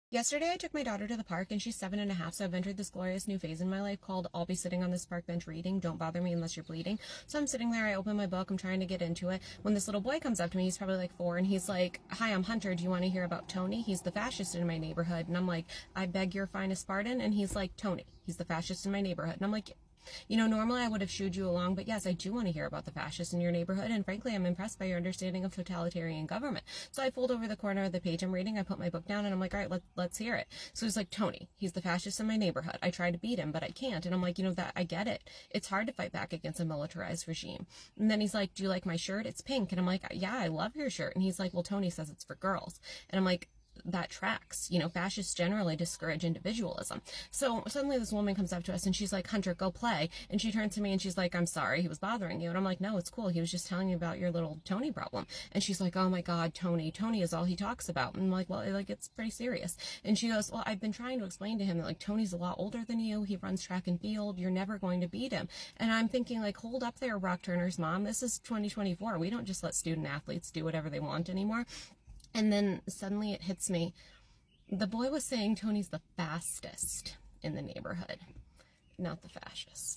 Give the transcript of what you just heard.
Yesterday, I took my daughter to the park, and she's 7.5, so I've entered this glorious new phase in my life called I'll be sitting on this park bench reading. Don't bother me unless you're bleeding. So I'm sitting there, I open my book, I'm trying to get into it, when this little boy comes up to me. He's probably like 4, and he's like, "Hi, I'm Hunter. Do you want to hear about Tony? He's the fascist in my neighborhood." And I'm like, "I beg your finest pardon?" And he's like, "Tony, he's the fascist in my neighborhood." And I'm like, normally I would have shooed you along, but yes, I do want to hear about the fascists in your neighborhood, and frankly, I'm impressed by your understanding of totalitarian government. So I fold over the corner of the page I'm reading, I put my book down, and I'm like, all right, let's hear it. So he's like, "Tony, he's the fascist in my neighborhood. I try to beat him, but I can't." And I'm like, that I get it. It's hard to fight back against a militarized regime. And then he's like, "Do you like my shirt? It's pink." And I'm like, "Yeah, I love your shirt." And he's like, "Well, Tony says it's for girls." And I'm like, that tracks. Fascists generally discourage individualism. So suddenly this woman comes up to us and she's like, "Hunter, go play." And she turns to me and she's like, "I'm sorry, he was bothering you." And I'm like, "No, it's cool. He was just telling you about your little Tony problem." And she's like, "Oh my God, Tony is all he talks about." And I'm like, "Well, it's pretty serious." And she goes, "Well, I've been trying to explain to him that Tony's a lot older than you. He runs track and field. You're never going to beat him." And I'm thinking hold up there, Rock Turner's mom. This is 2024. We don't just let student athletes do whatever they want anymore. And then suddenly it hits me. The boy was saying Tony's the fastest in the neighborhood, not the fascist.